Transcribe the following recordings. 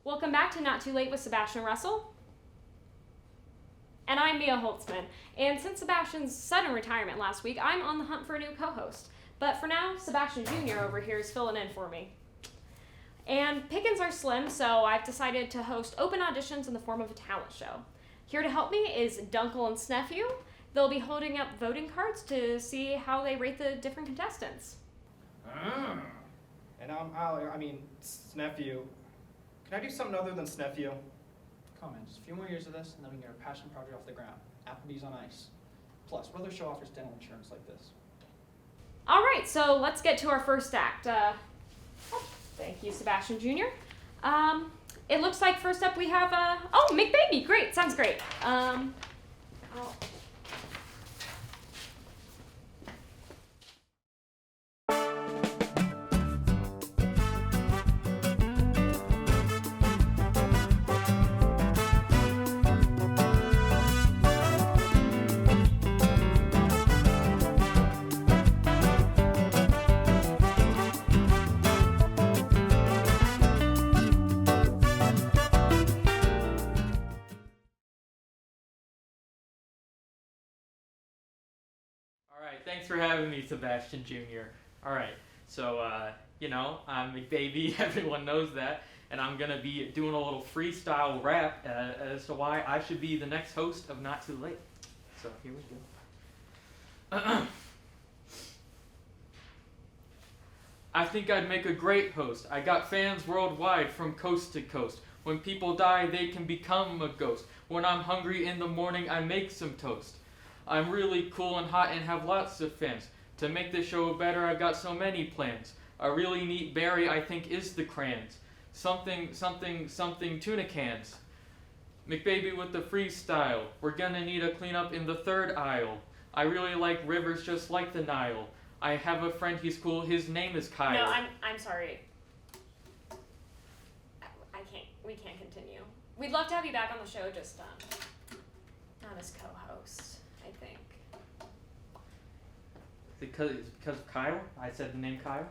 Welcome back to Not Too Late with Sebastian Russell. And I'm Mia Holtzman. And since Sebastian's sudden retirement last week, I'm on the hunt for a new co-host. But for now, Sebastian Jr. over here is filling in for me. And pickings are slim, so I've decided to host open auditions in the form of a talent show. Here to help me is Dunkle and Snefew. They'll be holding up voting cards to see how they rate the different contestants. And Snefew. Can I do something other than Snefew? Come on, just a few more years of this, and then we can get our passion project off the ground. Applebee's on ice. Plus, what other show offers dental insurance like this? All right, so let's get to our first act. Thank you, Sebastian Jr. It looks like first up we have, McBaby. Great, sounds great. Alright, thanks for having me, Sebastian Jr. Alright, so, I'm McBaby, everyone knows that, and I'm gonna be doing a little freestyle rap as to why I should be the next host of Not Too Late. So, here we go. I think I'd make a great host. I got fans worldwide from coast to coast. When people die, they can become a ghost. When I'm hungry in the morning, I make some toast. I'm really cool and hot and have lots of fans. To make the show better, I've got so many plans. A really neat berry, I think, is the crayons. Something tuna cans. McBaby with the freestyle. We're gonna need a cleanup in the third aisle. I really like rivers just like the Nile. I have a friend, he's cool, his name is Kyle. No, I'm sorry. We can't continue. We'd love to have you back on the show, just not as co-host, I think. Because of Kyle? I said the name Kyle?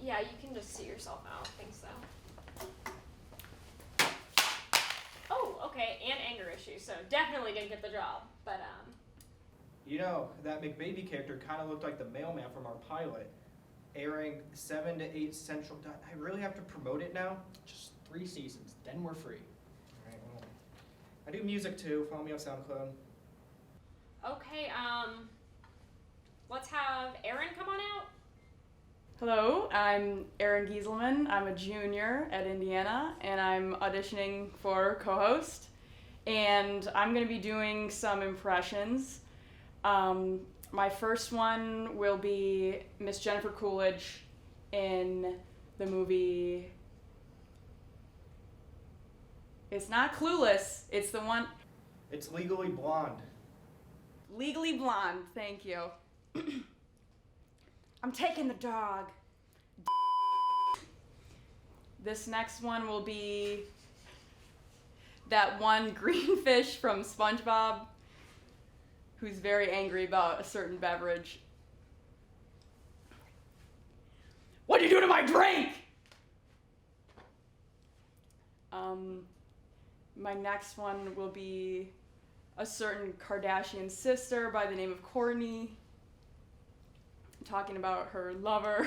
Yeah, you can just see yourself out. I think so. Oh, okay, and anger issues, so definitely didn't get the job, but You know, that McBaby character kind of looked like the mailman from our pilot. Airing 7 to 8 Central. I really have to promote it now? Just 3 seasons, then we're free. Alright, well. I do music too. Follow me on SoundCloud. okay, let's have Aaron come on out. Hello, I'm Erin Gieselman. I'm a junior at Indiana, and I'm auditioning for co-host. And I'm going to be doing some impressions. My first one will be Miss Jennifer Coolidge in the movie. It's not Clueless. It's the one. It's Legally Blonde. Legally Blonde. Thank you. I'm taking the dog. This next one will be that one green fish from SpongeBob who's very angry about a certain beverage. What are you doing to my drink? My next one will be a certain Kardashian sister by the name of Kourtney, talking about her lover,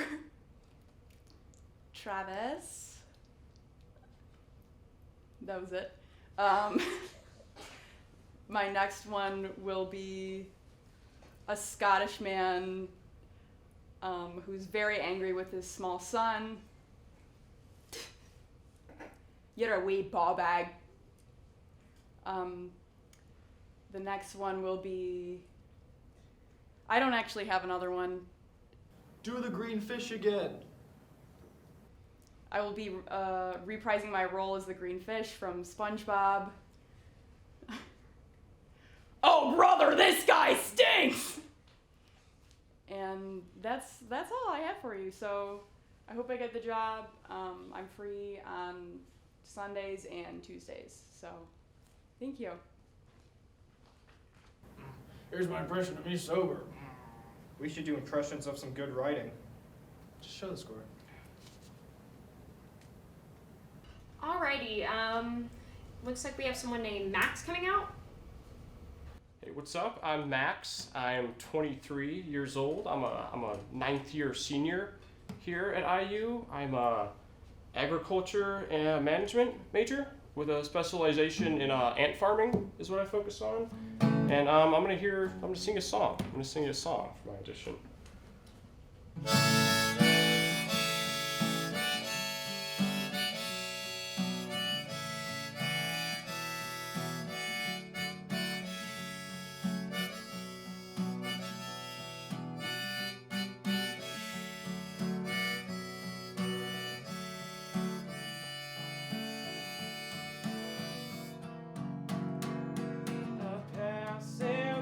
Travis. That was it. My next one will be a Scottish man who's very angry with his small son. You're a wee ball bag. The next one will be... I don't actually have another one. Do the green fish again. I will be reprising my role as the green fish from SpongeBob. Oh, brother, this guy stinks! And that's all I have for you. So I hope I get the job. I'm free on Sundays and Tuesdays. So thank you. Here's my impression of me sober. We should do impressions of some good writing. Just show the score. Alrighty, looks like we have someone named Max coming out. Hey, what's up? I'm Max. I am 23 years old. I'm a ninth year senior here at IU. I'm a agriculture and management major with a specialization in ant farming is what I focus on. And I'm gonna sing a song. I'm gonna sing you a song for my audition.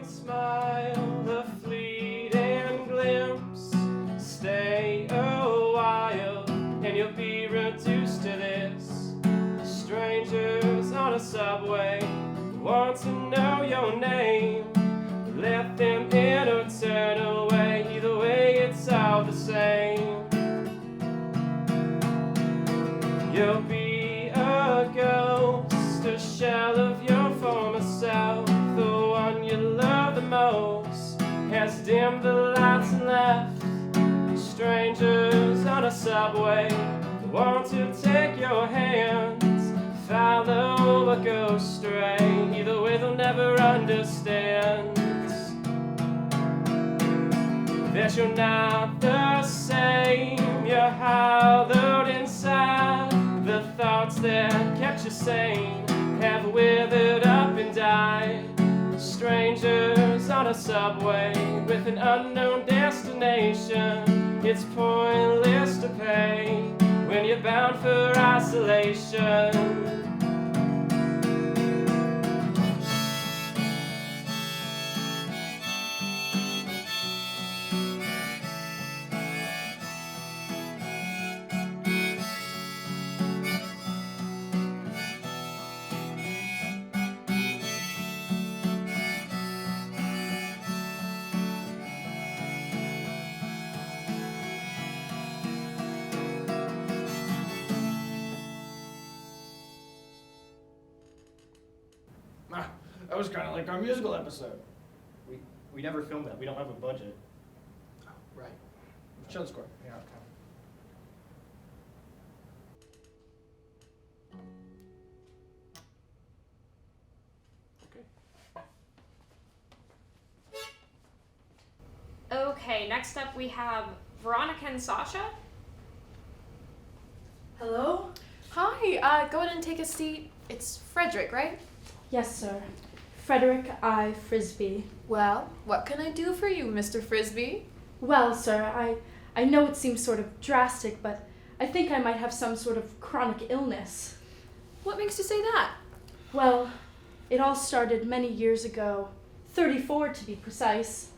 Smile, a fleeting glimpse. Stay a while, and you'll be reduced to this. Strangers on a subway want to know your name. Let them in or turn away. Either way, it's all the same. You'll be a ghost, a shell of your former self. The one you love the most has dimmed the lights and left. Strangers on a subway want to take your hands, follow or go stray. Either way, they'll never understand that you're not the same. You're hollowed inside. The thoughts that kept you sane have withered up and died. Strangers on a subway with an unknown destination. It's pointless to pay when you're bound for isolation. That was kind of like our musical episode. We never filmed that. We don't have a budget. Right. Show the score. Yeah, Okay. Okay, next up we have Veronica and Sasha. Hello? Hi, go ahead and take a seat. It's Frederick, right? Yes, sir. Frederick I. Frisbee. Well, what can I do for you, Mr. Frisbee? Well, sir, I know it seems sort of drastic, but I think I might have some sort of chronic illness. What makes you say that? Well, it all started many years ago, 34 to be precise.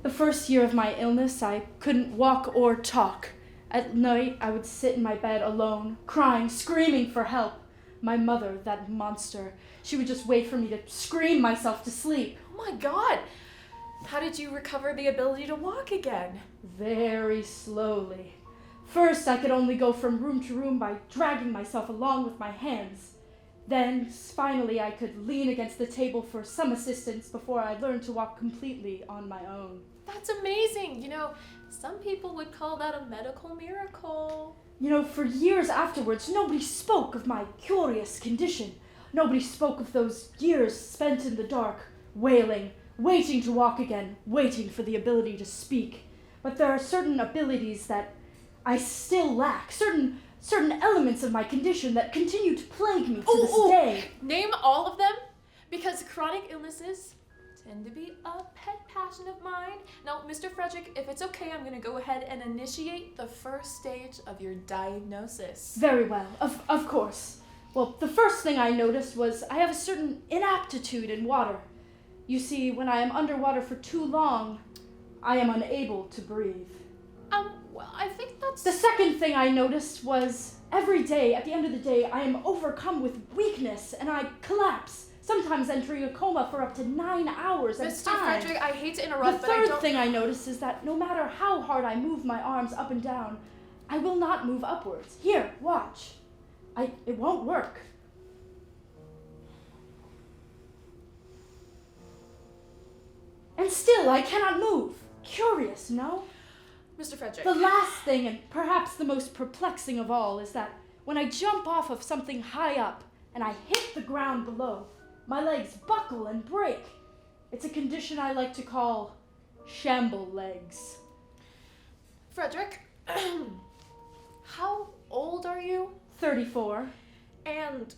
The first year of my illness, I couldn't walk or talk. At night, I would sit in my bed alone, crying, screaming for help. My mother, that monster, she would just wait for me to scream myself to sleep. Oh my God! How did you recover the ability to walk again? Very slowly. First, I could only go from room to room by dragging myself along with my hands. Then, finally, I could lean against the table for some assistance before I learned to walk completely on my own. That's amazing. You know, some people would call that a medical miracle. You know, for years afterwards, nobody spoke of my curious condition. Nobody spoke of those years spent in the dark, wailing, waiting to walk again, waiting for the ability to speak. But there are certain abilities that I still lack, certain elements of my condition that continue to plague me to this day. Name all of them, because chronic illnesses tend to be a pet passion of mine. Now, Mr. Frederick, if it's okay, I'm going to go ahead and initiate the first stage of your diagnosis. Very well, of course. Well, the first thing I noticed was I have a certain inaptitude in water. You see, when I am underwater for too long, I am unable to breathe. Well, I think that's... The second thing I noticed was every day, at the end of the day, I am overcome with weakness and I collapse, sometimes entering a coma for up to 9 hours at a Mr. time. Frederick, I hate to The interrupt, but I third don't. thing I notice is that no matter how hard I move my arms up and down, I will not move upwards. Here, watch. It won't work. And still, I cannot move. Curious, no? Mr. Frederick. The last thing, and perhaps the most perplexing of all, is that when I jump off of something high up and I hit the ground below, my legs buckle and break. It's a condition I like to call shamble legs. Frederick, how old are you? 34. And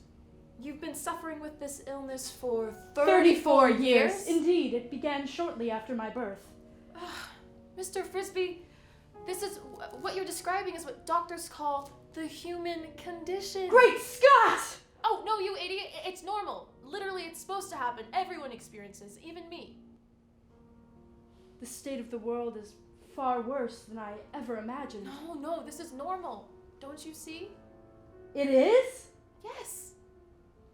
you've been suffering with this illness for 34 years. Indeed, it began shortly after my birth. Mr. Frisbee, this is what you're describing is what doctors call the human condition. Great Scott! Oh, no, you idiot. It's normal. Literally, it's supposed to happen. Everyone experiences, even me. The state of the world is far worse than I ever imagined. No, this is normal. Don't you see? It is? Yes.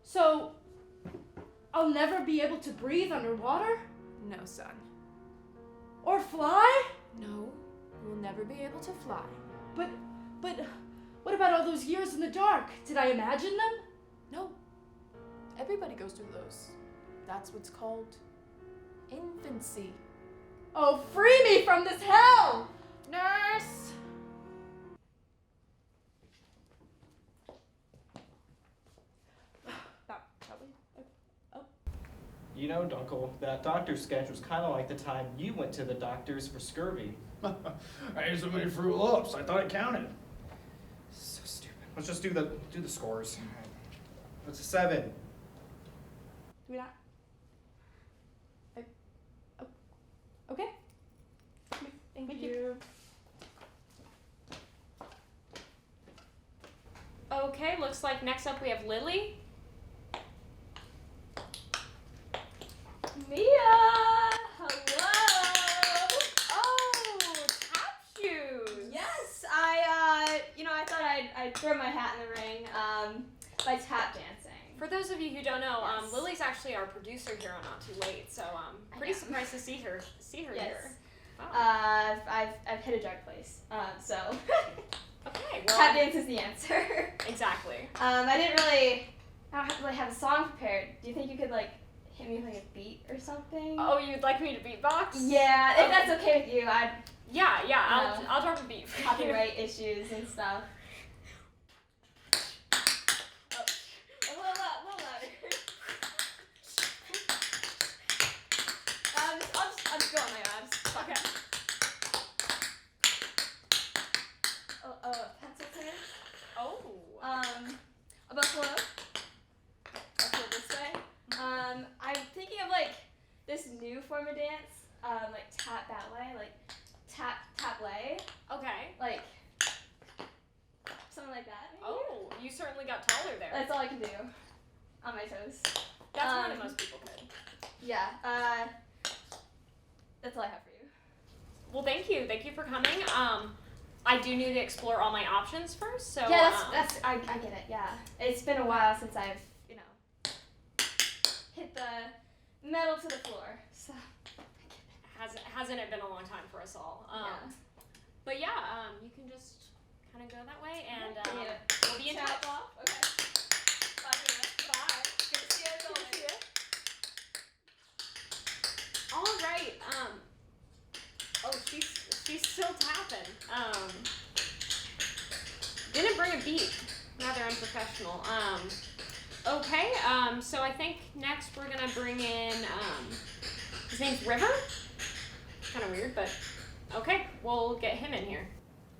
So, I'll never be able to breathe underwater? No, son. Or fly? No, you'll never be able to fly. But, what about all those years in the dark? Did I imagine them? No. Everybody goes through those. That's what's called infancy. Oh, free me from this hell! Nurse! You know, Dunkel, that doctor's sketch was kind of like the time you went to the doctors for scurvy. I ate so many Fruit Loops, I thought it counted. So stupid. Let's just do the scores. What's a 7? Do we not? Okay. Thank you. Okay, looks like next up we have Lily. Mia! Hello! Oh, tap shoes. Yes, I thought I'd throw my hat in the ring by tap dancing. For those of you who don't know, Yes. Lily's actually our producer here on Not Too Late, so pretty know. surprised to see her Yes. here. Wow. I've hit a dark place, so Okay, well, tap dance is the answer. exactly. I don't really have a song prepared. Do you think you could hit me with a beat or something? Oh, you'd like me to beatbox? Yeah, if that's okay with you. Yeah, No. I'll drop a beat for you. Copyright issues and stuff. Oh, a little louder. I'll just go on my abs. Okay. Pencil tennis. Oh. A buffalo. Buffalo this way. I'm thinking of this new form of dance, tap ballet, tap lay, Okay. something like that. Maybe? Oh, you certainly got taller there. That's all I can do on my toes. That's more than most people could. Yeah. That's all I have for you. Well, thank you. Thank you for coming. I do need to explore all my options first, so Yeah, I get it. Yeah, it's been a while since I've hit the metal to the floor. So hasn't it been a long time for us all? yeah. But yeah, you can just kind of go that way, and Yeah. we'll be in Tap touch. off. Okay. Bye, Mia. Bye. Good to see you as always. All right. Oh, she's still tapping. Didn't bring a beat. Rather unprofessional. Okay. So I think next we're gonna bring in his name's River. Kind of weird, but okay. We'll get him in here.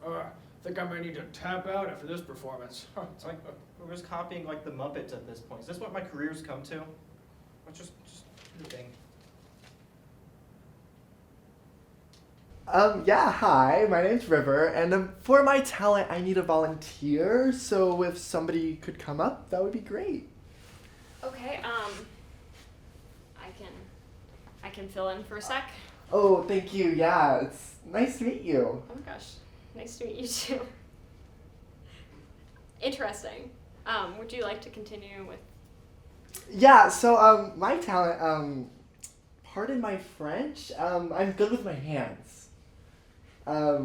I think I may need to tap out after this performance. It's like we're just copying like the Muppets at this point. Is this what my career's come to? Let's just do the thing. Yeah, hi, my name's River, and for my talent, I need a volunteer, so if somebody could come up, that would be great. Okay. I can fill in for a sec. Oh, thank you, yeah, it's nice to meet you. Oh my gosh, nice to meet you too. Interesting. Would you like to continue with Yeah, so my talent, pardon my French, I'm good with my hands. I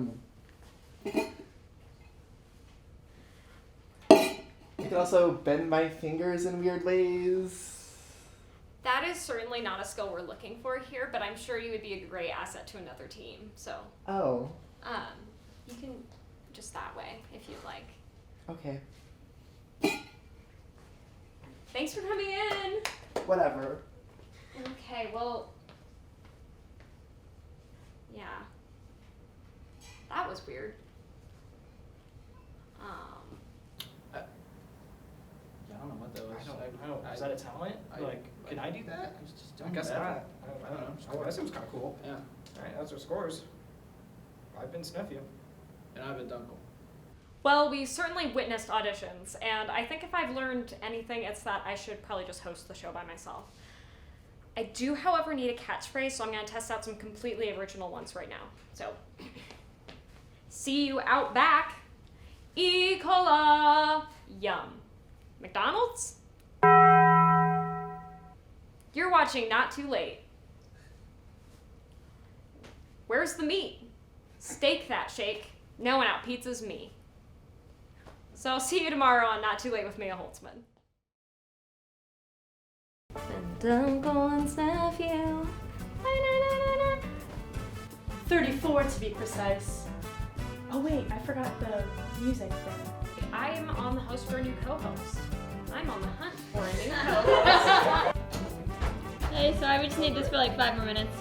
can also bend my fingers in weird ways. That is certainly not a skill we're looking for here, but I'm sure you would be a great asset to another team. So, Oh, you can just that way if you'd like. okay. Thanks for coming in. Whatever. Okay, well, yeah, that was weird. Yeah, I don't know what that was. I don't. Is that a talent? Can I do that? I was just I doing guess whatever. not. I don't know. I guess it was kind of cool. Yeah, All right, that's our scores. I've been Snuffy. and I've been Dunkel. Well, we certainly witnessed auditions, and I think if I've learned anything, it's that I should probably just host the show by myself. I do, however, need a catchphrase, so I'm going to test out some completely original ones right now. So, see you out back. E. cola. Yum. McDonald's? You're watching Not Too Late. Where's the meat? Steak that shake. No one out pizza's me. So I'll see you tomorrow on Not Too Late with Mia Holtzman. And Uncle and nephew. 34 to be precise. Oh wait, I forgot the music thing. I am on the host for a new co-host. I'm on the hunt for a new co-host. Hey, sorry, we just need this for like 5 more minutes.